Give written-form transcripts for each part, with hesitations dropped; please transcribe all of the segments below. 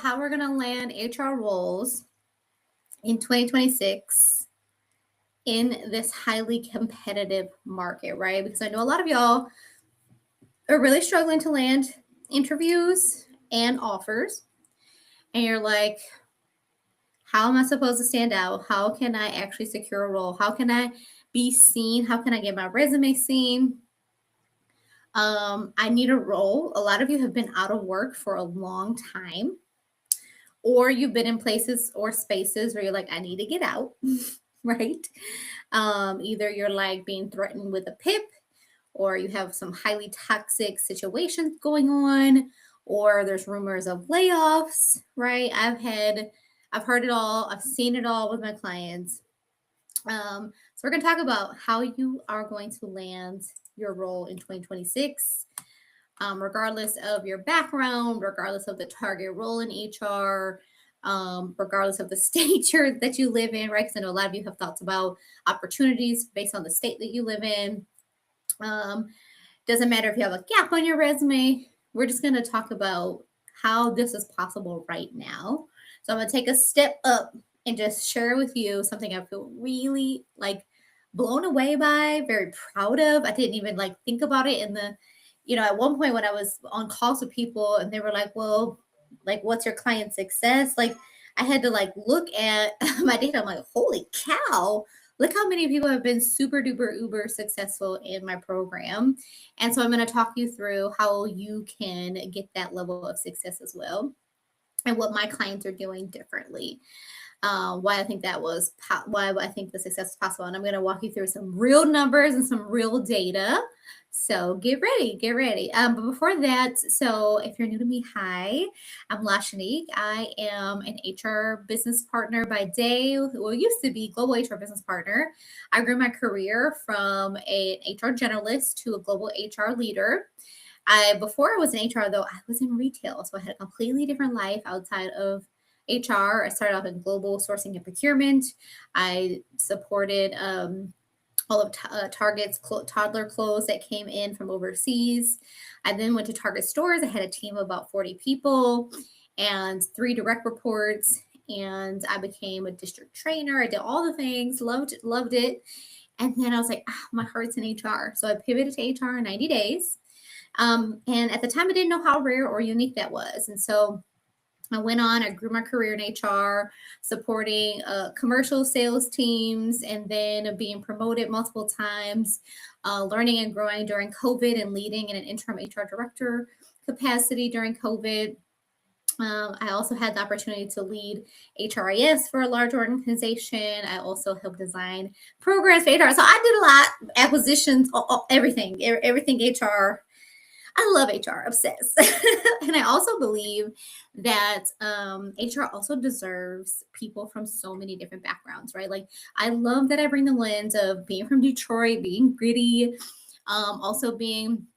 how we're going to land HR roles in 2026 in this highly competitive market, right? Because I know a lot of y'all are really struggling to land interviews and offers. And you're like, how am I supposed to stand out? How can I actually secure a role? How can I be seen? How can I get my resume seen? I need a role. A lot of you have been out of work for a long time, or you've been in places or spaces where you're like, I need to get out, right? Either you're like being threatened with a PIP, or you have some highly toxic situations going on, or there's rumors of layoffs, right? I've heard it all. I've seen it all with my clients. So we're going to talk about how you are going to land your role in 2026, regardless of your background, regardless of the target role in HR, regardless of the state that you live in, right? Because I know a lot of you have thoughts about opportunities based on the state that you live in. Doesn't matter if you have a gap on your resume. We're just going to talk about how this is possible right now. So I'm going to take a step up and just share with you something I feel really like blown away by, very proud of. I didn't even like think about it in the, at one point when I was on calls with people and they were like, well, like, what's your client success? Like, I had to like look at my data. I'm like, holy cow, look how many people have been super duper uber successful in my program. And so I'm going to talk you through how you can get that level of success as well, and what my clients are doing differently. Why I think why I think the success is possible. And I'm going to walk you through some real numbers and some real data. So get ready. But before that, so if you're new to me, hi, I'm Lashanique. I am an HR business partner by day. Well, used to be global HR business partner. I grew my career from an HR generalist to a global HR leader. Before I was in HR though, I was in retail. So I had a completely different life outside of HR. I started off in global sourcing and procurement. I supported all of Target's toddler clothes that came in from overseas. I then went to Target stores. I had a team of about 40 people and 3 direct reports. And I became a district trainer. I did all the things, loved it. And then I was like, my heart's in HR. So I pivoted to HR in 90 days. And at the time, I didn't know how rare or unique that was. And so I grew my career in HR, supporting commercial sales teams, and then being promoted multiple times, learning and growing during COVID, and leading in an interim HR director capacity during COVID. I also had the opportunity to lead HRIS for a large organization. I also helped design programs for HR. So I did a lot, acquisitions, everything HR. I love HR, obsessed. And I also believe that HR also deserves people from so many different backgrounds, right? Like, I love that I bring the lens of being from Detroit, being gritty, also being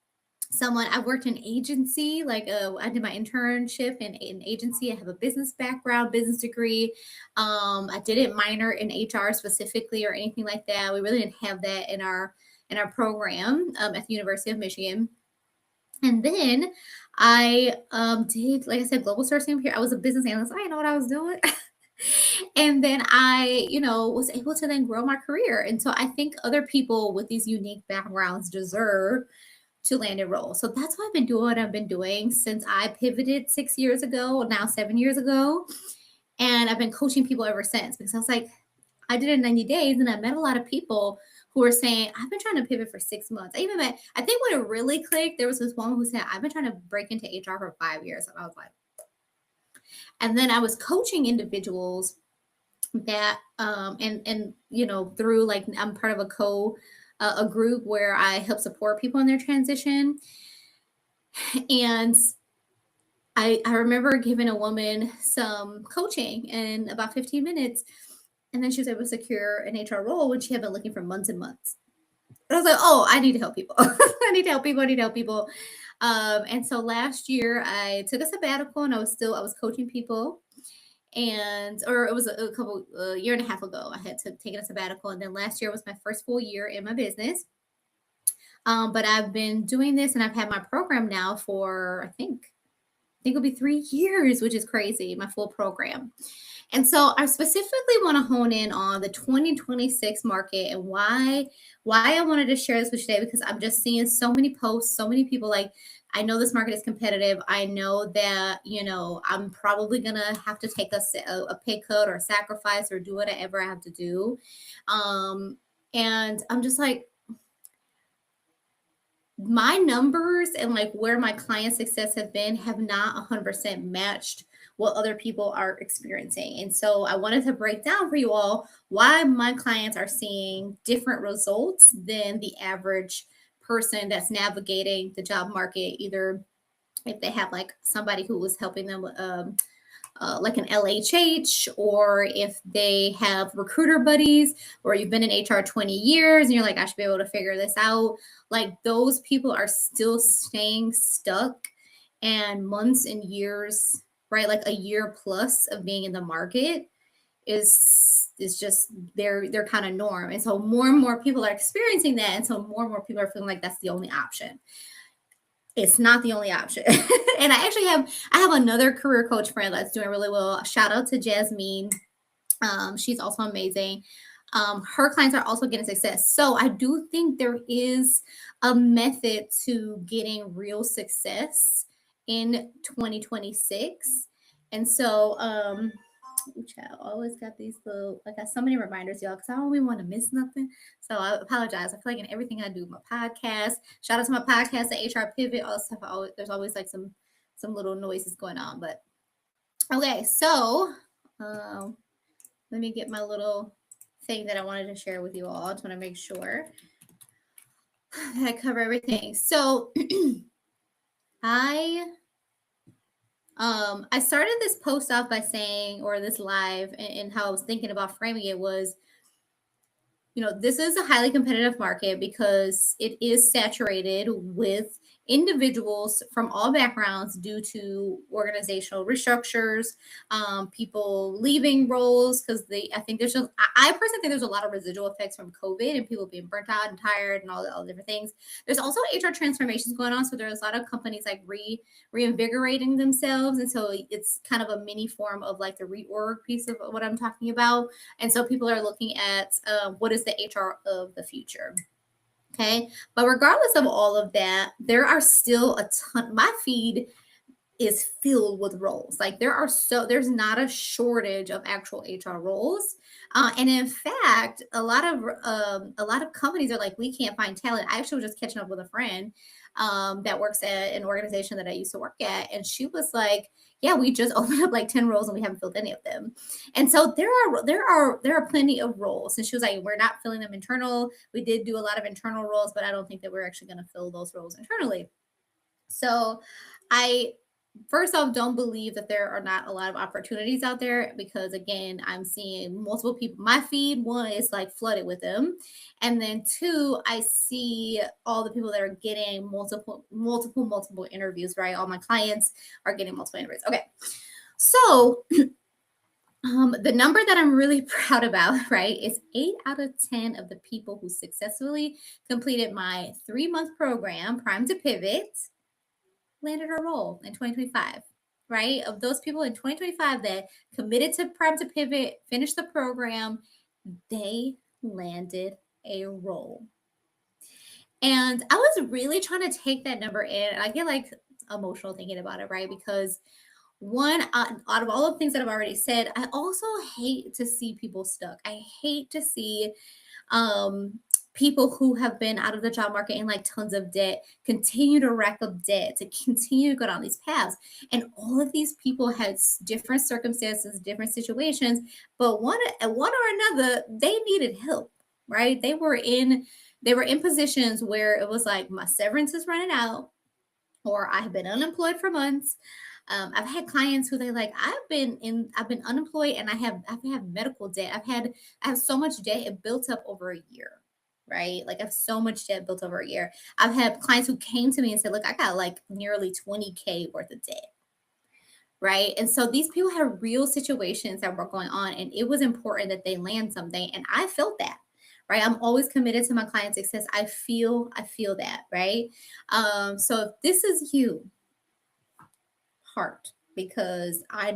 someone. I worked in agency, I did my internship in agency. I have a business background, business degree. I didn't minor in HR specifically or anything like that. We really didn't have that in our program at the University of Michigan. And then I did, like I said, global sourcing here. I was a business analyst. I didn't know what I was doing. And then I, was able to then grow my career. And so I think other people with these unique backgrounds deserve to land a role. So that's what I've been doing. I've been doing since I pivoted 6 years ago, now 7 years ago. And I've been coaching people ever since, because I was like, I did it in 90 days and I met a lot of people who were saying, I've been trying to pivot for 6 months. I think when it really clicked, there was this woman who said, I've been trying to break into HR for 5 years. And I was like, and then I was coaching individuals that, through, like, I'm part of a group where I help support people in their transition. And I remember giving a woman some coaching in about 15 minutes. And then she was able to secure an HR role when she had been looking for months and months. And I was like, oh, I need to help people. I need to help people. And so last year I took a sabbatical, and I was coaching people. Or it was a year and a half ago, I had taken a sabbatical. And then last year was my first full year in my business. But I've been doing this, and I've had my program now for, I think, think it'll be 3 years, which is crazy, my full program. And so I specifically want to hone in on the 2026 market and why I wanted to share this with you today, because I'm just seeing so many posts, so many people like, I know this market is competitive. I know that, I'm probably going to have to take a pay cut or a sacrifice or do whatever I have to do. And I'm just like, my numbers and like where my client success have not 100% matched what other people are experiencing. And so I wanted to break down for you all why my clients are seeing different results than the average person that's navigating the job market, either if they have like somebody who was helping them like an LHH, or if they have recruiter buddies, or you've been in HR 20 years and you're like, I should be able to figure this out. Like, those people are still staying stuck, and months and years, right? Like a year plus of being in the market is just their kind of norm. And so more and more people are experiencing that. And so more and more people are feeling like that's the only option. It's not the only option. And I have another career coach friend that's doing really well. Shout out to Jasmine. She's also amazing. Her clients are also getting success. So I do think there is a method to getting real success in 2026. And so child, always got these little, I got so many reminders, y'all, because I don't really want to miss nothing. So I apologize. I feel like in everything I do, my podcast, shout out to my podcast, the HR Pivot, all stuff. There's always like some little noises going on. But okay, so let me get my little thing that I wanted to share with you all. I just want to make sure that I cover everything. So I started this post off by saying, or this live, and how I was thinking about framing it was, this is a highly competitive market because it is saturated with individuals from all backgrounds due to organizational restructures, people leaving roles because I think I personally think there's a lot of residual effects from COVID and people being burnt out and tired and all the different things. There's also HR transformations going on. So there's a lot of companies like reinvigorating themselves. And so it's kind of a mini form of like the reorg piece of what I'm talking about. And so people are looking at what is the HR of the future. Okay. But regardless of all of that, there are still a ton. My feed is filled with roles. Like there's not a shortage of actual HR roles. And in fact, a lot of companies are like, we can't find talent. I actually was just catching up with a friend that works at an organization that I used to work at. And she was like, yeah, we just opened up like 10 roles and we haven't filled any of them. And so there are plenty of roles. And she was like, we're not filling them internal. We did do a lot of internal roles, but I don't think that we're actually going to fill those roles internally. So I first off don't believe that there are not a lot of opportunities out there, because again, I'm seeing multiple people. My feed, one, is like flooded with them, and then two, I see all the people that are getting multiple interviews, right? All my clients are getting multiple interviews. Okay, so the number that I'm really proud about, right, is 8 out of 10 of the people who successfully completed my 3-month program, Prime to Pivot, landed a role in 2025, right? Of those people in 2025 that committed to Prime to Pivot, finished the program, they landed a role. And I was really trying to take that number in. I get like emotional thinking about it, right? Because one, out of all the things that I've already said, I also hate to see people stuck. I hate to see people who have been out of the job market in like tons of debt continue to rack up debt, to continue to go down these paths. And all of these people had different circumstances, different situations, but one or another, they needed help, right? They were in positions where it was like, my severance is running out, or I have been unemployed for months. I've had clients who they like, I've been unemployed and I've had medical debt. I have so much debt, it built up over a year, right? Like I have so much debt built over a year. I've had clients who came to me and said, look, I got like nearly 20K worth of debt. Right. And so these people had real situations that were going on, and it was important that they land something. And I felt that. Right. I'm always committed to my client success. I feel that. Right. So if this is you, heart because I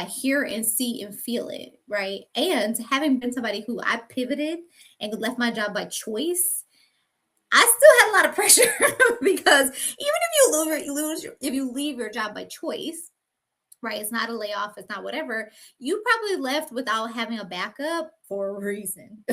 hear and see and feel it, right? And having been somebody who I pivoted and left my job by choice, I still had a lot of pressure because even if if you leave your job by choice, right? It's not a layoff, it's not whatever. You probably left without having a backup for a reason.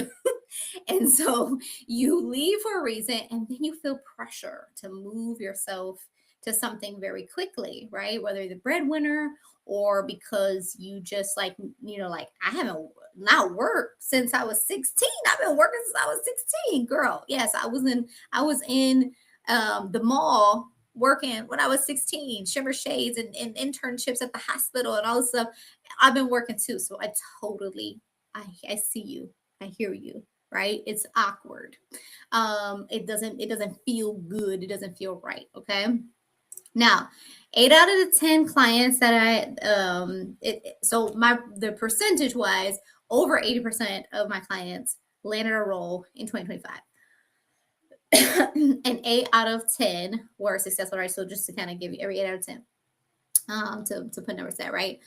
And so you leave for a reason, and then you feel pressure to move yourself to something very quickly, right? Whether you're the breadwinner or because you just like, like I haven't not worked since I was 16. I've been working since I was 16, girl. Yes, I was in the mall working when I was 16, shimmer shades and internships at the hospital and all this stuff. I've been working too. So I see you. I hear you, right? It's awkward. It doesn't feel good. It doesn't feel right. Okay. Now, 8 out of the 10 clients that so the percentage wise, over 80% of my clients landed a role in 2025. And 8 out of 10 were successful, right? So just to kind of give you every 8 out of 10, to put numbers there, right?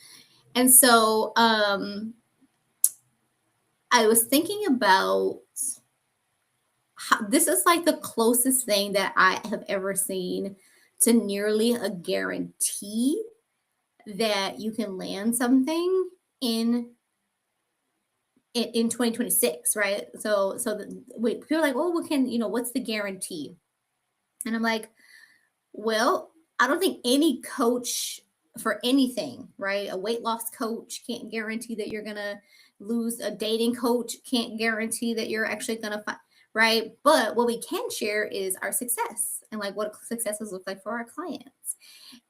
And so I was thinking about this is like the closest thing that I have ever seen to nearly a guarantee that you can land something in 2026, right? Wait, people are like, oh, what's the guarantee? And I'm like, well, I don't think any coach for anything, right? A weight loss coach can't guarantee that you're gonna lose. A dating coach can't guarantee that you're actually gonna find, right? But what we can share is our success and like what successes look like for our clients.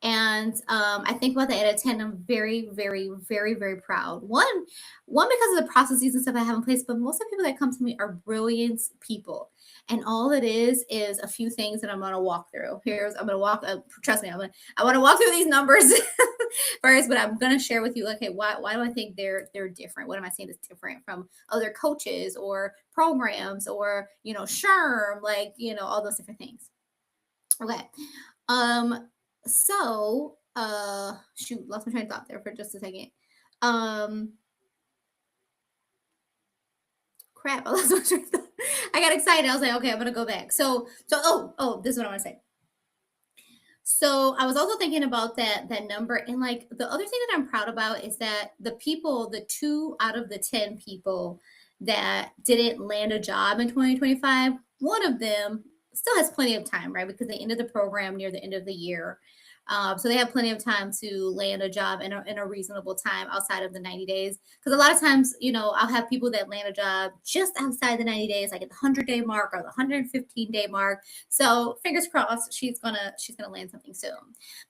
And I think about the 8 out of 10. I'm very, very, very, very proud. One because of the processes and stuff I have in place, but most of the people that come to me are brilliant people. And all it is a few things that I'm gonna walk through. I'm gonna walk. Trust me, I want to walk through these numbers first, but I'm gonna share with you. Okay, why do I think they're different? What am I saying is different from other coaches or programs or SHRM, like all those different things. Okay. So, shoot, lost my train of thought there for just a second. Um, Crap, I lost my train of thought. I got excited. I was like, okay, I'm gonna go back. This is what I want to say. So I was also thinking about that number, and like the other thing that I'm proud about is that the 2 out of the 10 people that didn't land a job in 2025, one of them still has plenty of time, right? Because they ended the program near the end of the year. So they have plenty of time to land a job in a reasonable time outside of the 90 days. Because a lot of times, I'll have people that land a job just outside the 90 days, like at the 100-day mark or the 115-day mark. So fingers crossed, she's gonna land something soon.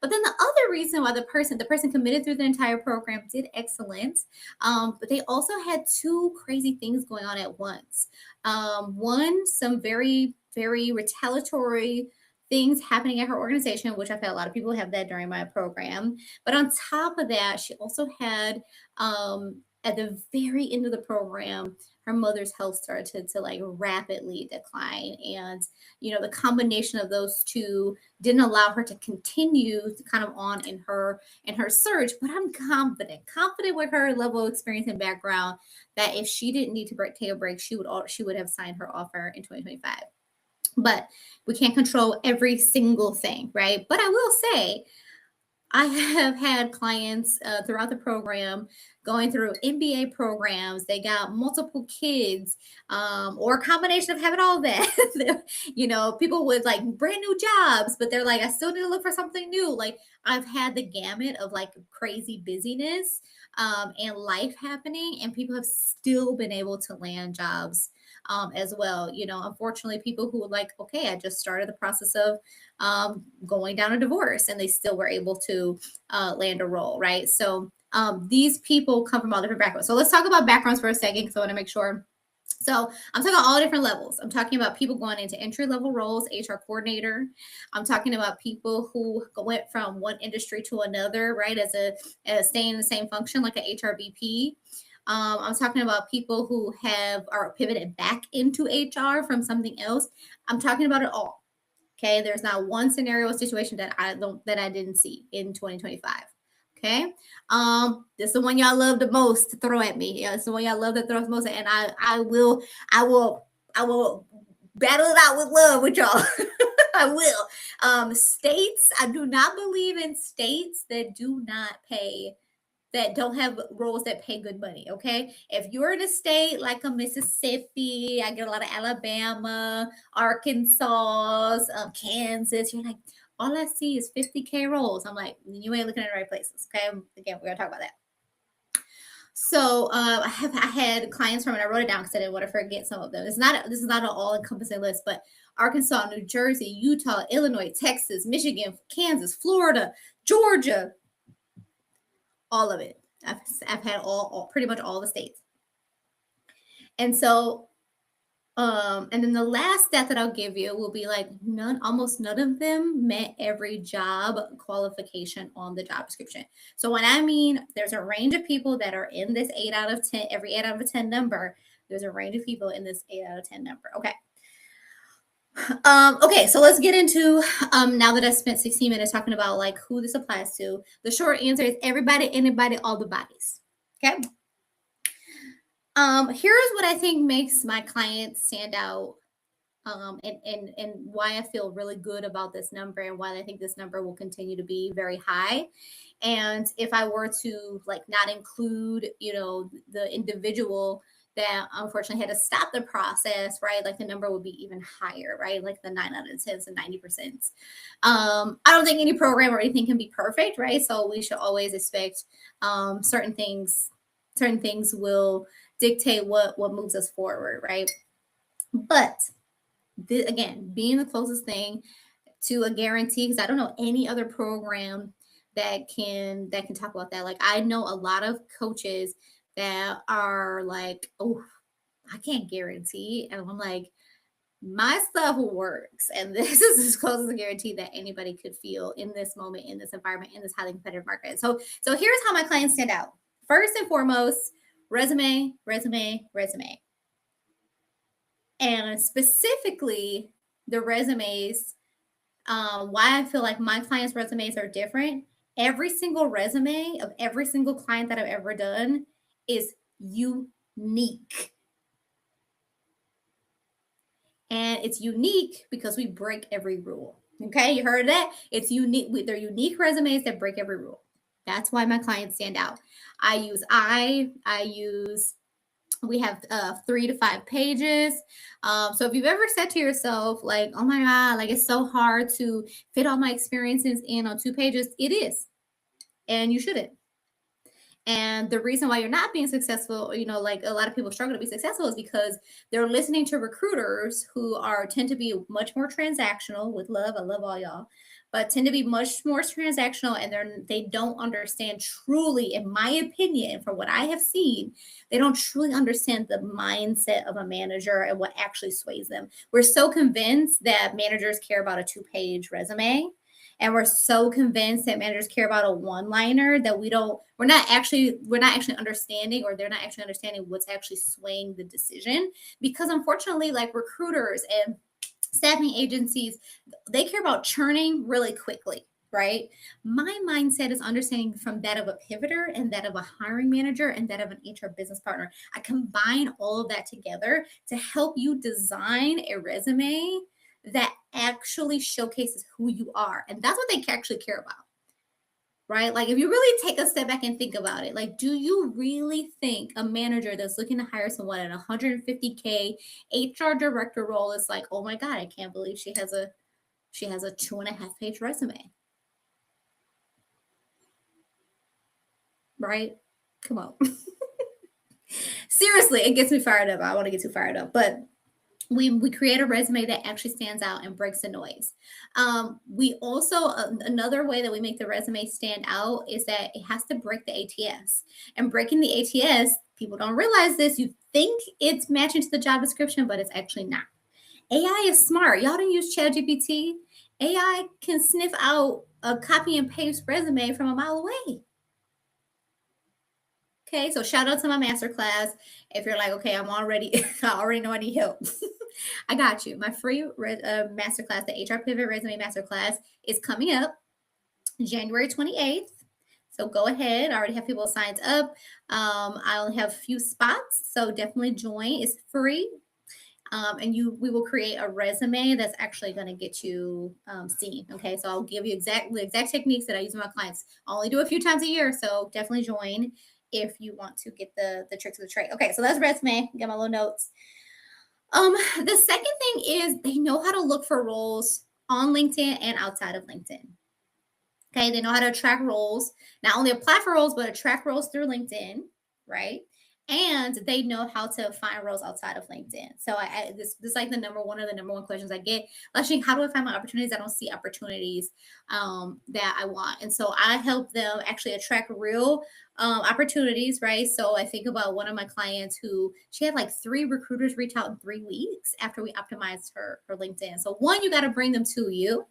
But then the other reason why the person committed through the entire program, did excellent, but they also had two crazy things going on at once. One, some very, very retaliatory things happening at her organization, which I felt a lot of people have that during my program. But on top of that, she also had at the very end of the program, her mother's health started to like rapidly decline. And the combination of those two didn't allow her to continue kind of on in her search. But I'm confident with her level of experience and background that if she didn't need to take a break, she would have signed her offer in 2025. But we can't control every single thing, right? But I will say, I have had clients throughout the program going through MBA programs. They got multiple kids, or a combination of having all that. People with like brand new jobs, but they're like, I still need to look for something new. Like I've had the gamut of like crazy busyness and life happening, and people have still been able to land jobs as well. Unfortunately, people who were like, okay, I just started the process of going down a divorce, and they still were able to land a role, right? So these people come from all different backgrounds. So let's talk about backgrounds for a second, because I want to make sure. So I'm talking about all different levels. I'm talking about people going into entry level roles, HR coordinator. I'm talking about people who went from one industry to another, right, as staying in the same function, like an HR VP. I'm talking about people who are pivoted back into HR from something else. I'm talking about it all. Okay, there's not one scenario or situation that I didn't see in 2025. Okay, this is the one y'all love the most to throw at me. Yeah, it's the one y'all love to throw the most, and I will battle it out with love with y'all. I will. States, I do not believe in states that do not pay, that don't have roles that pay good money. Okay. If you're in a state like a Mississippi, I get a lot of Alabama, Arkansas, Kansas, you're like, all I see is 50K roles. I'm like, you ain't looking at the right places. Okay. Again, we're going to talk about that. So I had clients from, and I wrote it down because I didn't want to forget some of them. This is not an all encompassing list, but Arkansas, New Jersey, Utah, Illinois, Texas, Michigan, Kansas, Florida, Georgia, all of it. I've had all pretty much all the states. And so and then the last stat that I'll give you will be like almost none of them met every job qualification on the job description. So when I mean there's a range of people that are in this 8 out of 10, every 8 out of 10 number, there's a range of people in this 8 out of 10 number. Okay. Okay, so let's get into now that I spent 16 minutes talking about like who this applies to. The short answer is everybody, anybody, all the bodies. Okay. Here's what I think makes my clients stand out, and why I feel really good about this number and why I think this number will continue to be very high. And if I were to like not include, the individual that unfortunately had to stop the process, right? Like the number would be even higher, right? Like the 9 out of 10 and 90%. I don't think any program or anything can be perfect, right? So we should always expect certain things will dictate what moves us forward, right? But again, being the closest thing to a guarantee, because I don't know any other program that can talk about that. Like I know a lot of coaches that are like, oh, I can't guarantee, and I'm like, my stuff works, and this is as close as a guarantee that anybody could feel in this moment, in this environment, in this highly competitive market. So here's how my clients stand out. First and foremost, resume, resume, resume. And specifically the resumes, why I feel like my clients' resumes are different. Every single resume of every single client that I've ever done is unique. And it's unique because we break every rule. Okay, you heard that? It's unique. They're unique resumes that break every rule. That's why my clients stand out. We have 3 to 5 pages. So if you've ever said to yourself, like, oh my God, like it's so hard to fit all my experiences in on 2 pages, it is. And you shouldn't. And the reason why you're not being successful, like a lot of people struggle to be successful, is because they're listening to recruiters who tend to be much more transactional. With love, I love all y'all, but tend to be much more transactional, and they don't understand truly, in my opinion, from what I have seen, they don't truly understand the mindset of a manager and what actually sways them. We're so convinced that managers care about a 2-page resume. And we're so convinced that managers care about a one-liner that we're not actually understanding, or they're not actually understanding what's actually swaying the decision. Because unfortunately, like recruiters and staffing agencies, they care about churning really quickly, right? My mindset is understanding from that of a pivoter and that of a hiring manager and that of an HR business partner. I combine all of that together to help you design a resume that actually showcases who you are. And that's what they actually care about, right? Like if you really take a step back and think about it, like, do you really think a manager that's looking to hire someone at 150K HR director role is like, oh my God, I can't believe she has a 2.5-page resume, right? Come on. Seriously, it gets me fired up. I don't want to get too fired up, but we create a resume that actually stands out and breaks the noise. We also, another way that we make the resume stand out is that it has to break the ATS. And breaking the ATS, people don't realize this. You think it's matching to the job description, but it's actually not. AI is smart. Y'all didn't use ChatGPT. AI can sniff out a copy and paste resume from a mile away. Okay, so shout out to my masterclass. If you're like, okay, I already know I need help. I got you. My free masterclass, the HR Pivot Resume Masterclass, is coming up January 28th. So go ahead. I already have people signed up. I only have a few spots, so definitely join. It's free. And we will create a resume that's actually going to get you seen. Okay, so I'll give you the exact techniques that I use with my clients. I only do a few times a year, so definitely join if you want to get the tricks of the trade. Okay, so that's resume. Get my little notes. The second thing is they know how to look for roles on LinkedIn and outside of LinkedIn. Okay, they know how to attract roles, not only apply for roles, but attract roles through LinkedIn, right? And they know how to find roles outside of LinkedIn. So this is like the one of the number one questions I get. Actually, how do I find my opportunities? I don't see opportunities that I want, and so I help them actually attract real opportunities, right? So I think about one of my clients who she had like 3 recruiters reach out in 3 weeks after we optimized her LinkedIn. So one, you got to bring them to you.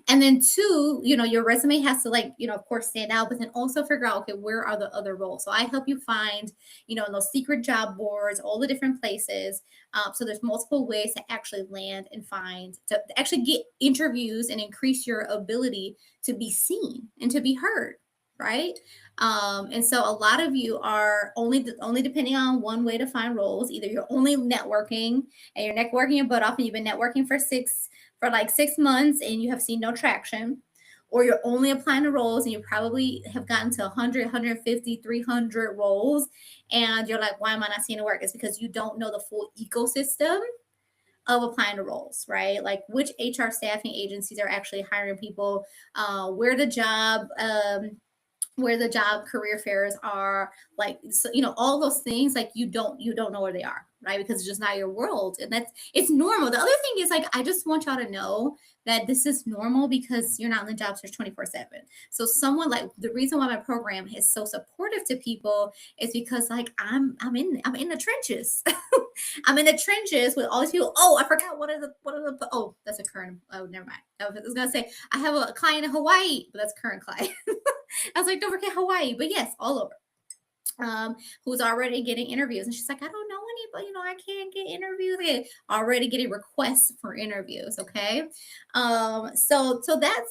And then two, your resume has to like, of course stand out, but then also figure out, okay, where are the other roles? So I help you find, in those secret job boards, all the different places. So there's multiple ways to actually land and find, to actually get interviews and increase your ability to be seen and to be heard. Right. And so a lot of you are only depending on one way to find roles. Either you're only networking and you're networking your butt off and you've been networking for like 6 months and you have seen no traction, or you're only applying to roles and you probably have gotten to 100, 150, 300 roles. And you're like, why am I not seeing it work? It's because you don't know the full ecosystem of applying to roles, right? Like which HR staffing agencies are actually hiring people, where the job career fairs are, like, so, all those things, like you don't know where they are, right? Because it's just not your world, and it's normal. The other thing is, like, I just want y'all to know that this is normal because you're not in the job search 24/7. So someone, like, the reason why my program is so supportive to people is because, like, I'm in the trenches. I'm in the trenches with all these people. Oh, I forgot oh, that's a current. Oh, never mind. I was gonna say I have a client in Hawaii, but that's current client. I was like, don't forget Hawaii. But yes, all over. Who's already getting interviews. And she's like, I don't know anybody, I can't get interviews. Already getting requests for interviews. Okay. So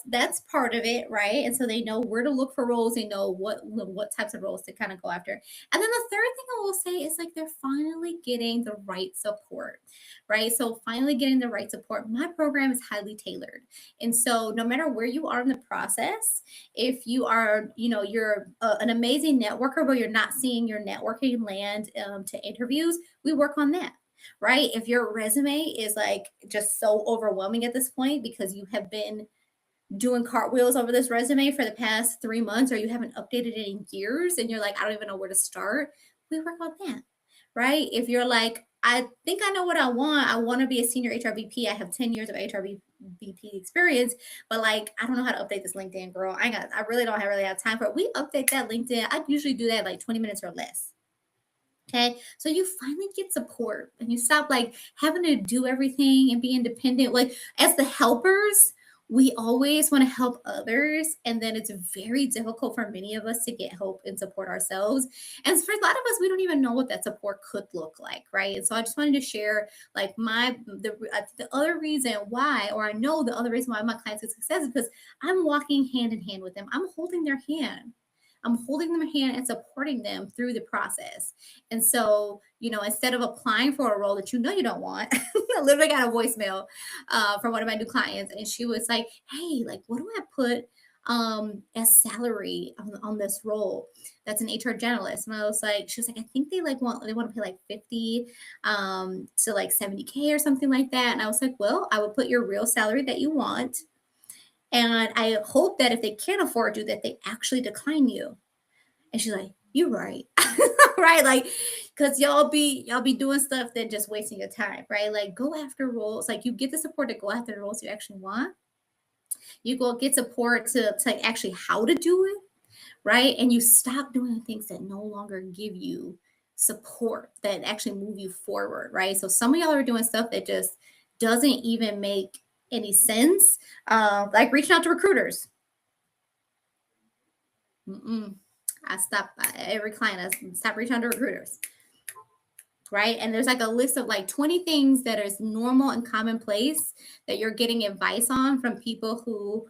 that's part of it, right? And so they know where to look for roles, they know what types of roles to kind of go after. And then the third thing I will say is, like, they're finally getting the right support, right? So finally getting the right support. My program is highly tailored. And so no matter where you are in the process, if you are, you're an amazing networker, but you're not seeing your networking land to interviews, we work on that. Right. If your resume is like just so overwhelming at this point because you have been doing cartwheels over this resume for the past 3 months, or you haven't updated it in years and you're like, I don't even know where to start, we work on that. Right. If you're like, I think I know what I want to be a senior HRBP. I have 10 years of HRBP experience, but, like, I don't know how to update this LinkedIn, girl. I really don't really have time for it. We update that LinkedIn. I usually do that like 20 minutes or less. Okay. So you finally get support and you stop, like, having to do everything and be independent. Like, as the helpers, we always want to help others. And then it's very difficult for many of us to get help and support ourselves. And for a lot of us, we don't even know what that support could look like. Right. And so I just wanted to share, like, the other reason why, or I know the other reason why my clients have success is because I'm walking hand in hand with them. I'm holding their hand. I'm holding them hand and supporting them through the process. And so, instead of applying for a role that you don't want, I literally got a voicemail from one of my new clients, and she was like, "Hey, like, what do I put as salary on this role? That's an HR generalist." And I was like, she was like, "I think they want to pay like 50 to like 70K or something like that." And I was like, "Well, I would put your real salary that you want. And I hope that if they can't afford you, that they actually decline you." And she's like, "You're right." Right? Like, because y'all be doing stuff that just wasting your time, right? Like, go after roles. Like, you get the support to go after the roles you actually want. You go get support to actually how to do it, right? And you stop doing things that no longer give you support, that actually move you forward, right? So some of y'all are doing stuff that just doesn't even make any sense, like reaching out to recruiters. Mm-mm. I stop every client. I stop reaching out to recruiters, right? And there's like a list of like 20 things that is normal and commonplace that you're getting advice on from people who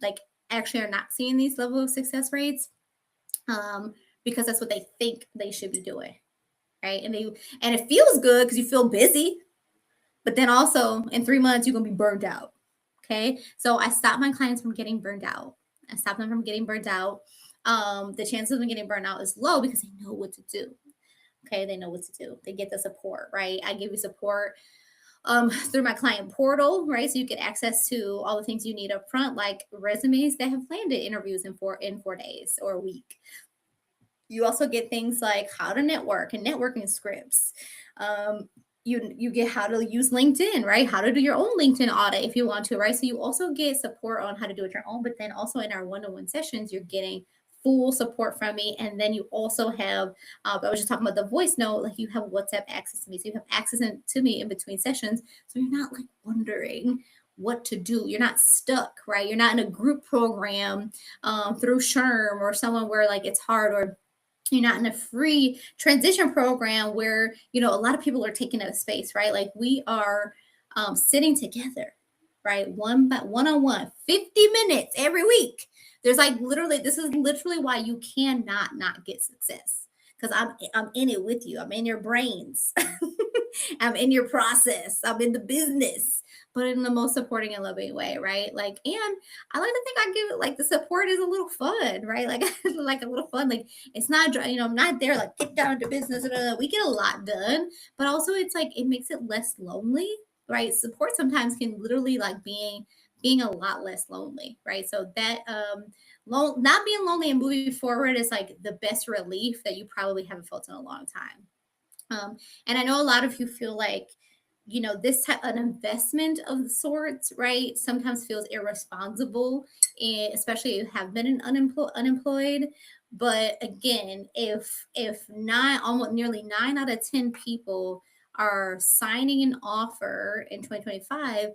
like actually are not seeing these level of success rates, because that's what they think they should be doing, right? And it feels good because you feel busy, but then also in 3 months you're gonna be burned out. Okay, so I stop my clients from getting burned out. I stop them from getting burned out. The chances of them getting burned out is low because they know what to do. Okay, they know what to do. They get the support, right? I give you support through my client portal, right? So you get access to all the things you need up front, like resumes that have landed interviews in 4 days or a week. You also get things like how to network and networking scripts. You get how to use LinkedIn, right? How to do your own LinkedIn audit if you want to, right? So you also get support on how to do it your own, but then also in our one-on-one sessions, you're getting full support from me. And then you also have, I was just talking about the voice note, like you have WhatsApp access to me. So you have access to me in between sessions. So you're not like wondering what to do. You're not stuck, right? You're not in a group program through SHRM or someone where like it's hard, or you're not in a free transition program where a lot of people are taking up space, right? Like we are sitting together, right? One-on-one 50 minutes every week. There's like literally, this is literally why you cannot not get success, because I'm in it with you. I'm in your brains. I'm in your process. I'm in the business, but in the most supporting and loving way, right? Like, and I like to think I give it like the support is a little fun, right? Like, like a little fun. Like, it's not, I'm not there like get down to business. We get a lot done, but also it's like it makes it less lonely, right? Support sometimes can literally like being a lot less lonely, right? So that not being lonely and moving forward is like the best relief that you probably haven't felt in a long time. And I know a lot of you feel like, this type an investment of the sorts, right? Sometimes feels irresponsible, especially if you have been unemployed. But again, if nine, almost nearly 9 out of 10 people are signing an offer in 2025,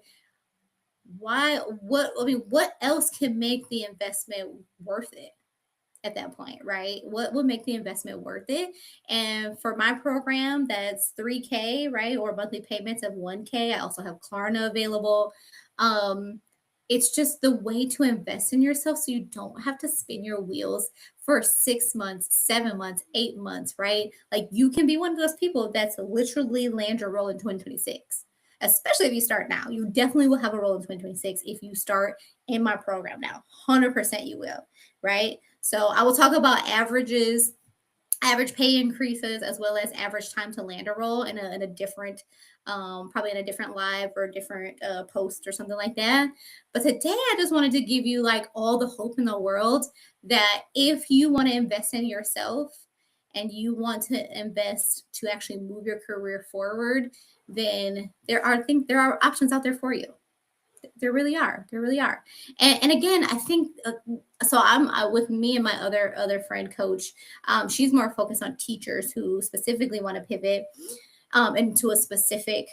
what else can make the investment worth it? At that point, right? What would make the investment worth it? And for my program, that's 3K, right? Or monthly payments of 1K. I also have Klarna available. It's just the way to invest in yourself so you don't have to spin your wheels for 6 months, 7 months, 8 months, right? Like you can be one of those people that's literally land your role in 2026. Especially if you start now. You definitely will have a role in 2026 if you start in my program now. 100% you will, right? So I will talk about averages, average pay increases, as well as average time to land a role in a different, probably in a different live or different post or something like that. But today I just wanted to give you like all the hope in the world that if you want to invest in yourself and you want to invest to actually move your career forward, then there are options out there for you. There really are. There really are. And again, I think so. I'm with me and my other friend coach. She's more focused on teachers who specifically want to pivot into a specific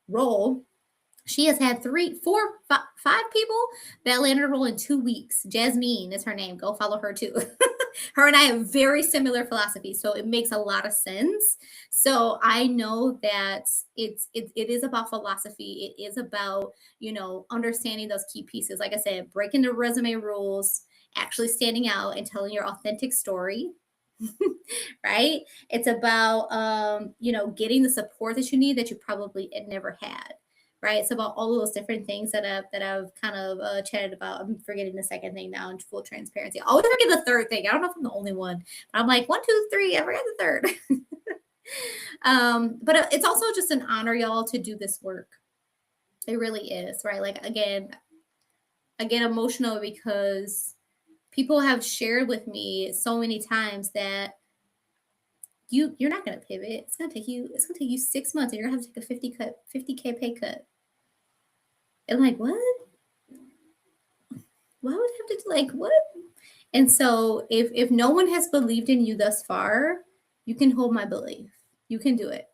role. She has had 5 people that landed a role in 2 weeks. Jasmine is her name. Go follow her too. Her and I have very similar philosophies, so it makes a lot of sense. So I know that it is about philosophy. It is about understanding those key pieces. Like I said, breaking the resume rules, actually standing out and telling your authentic story. Right? It's about getting the support that you need that you probably never had. Right? It's about all of those different things that I've kind of chatted about. I'm forgetting the second thing now in full transparency. I always forget the third thing. I don't know if I'm the only one. But I'm like 1, 2, 3. I forgot the third. But it's also just an honor, y'all, to do this work. It really is, right? Like I get emotional because people have shared with me so many times that you're not going to pivot. It's going to take you 6 months and you're going to have to take a 50K pay cut. And I'm like, what? Why would I have to like what? And so if no one has believed in you thus far, you can hold my belief. You can do it.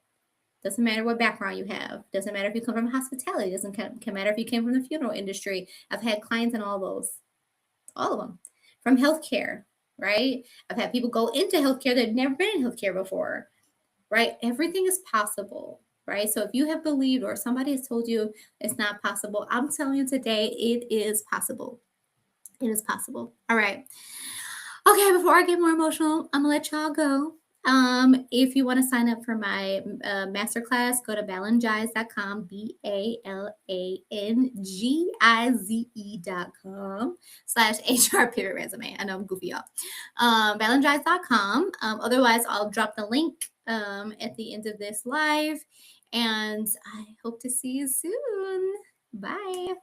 Doesn't matter what background you have. Doesn't matter if you come from hospitality. Doesn't matter if you came from the funeral industry. I've had clients in all of them. from healthcare, right? I've had people go into healthcare that have never been in healthcare before, right? Everything is possible, right? So if you have believed or somebody has told you it's not possible, I'm telling you today, it is possible. It is possible. All right. Okay, before I get more emotional, I'm gonna let y'all go. If you want to sign up for my masterclass, go to balangize.com, BALANGIZE.com /HR period resume. I know I'm goofy, y'all. Balangize.com. Otherwise, I'll drop the link at the end of this live. And I hope to see you soon. Bye.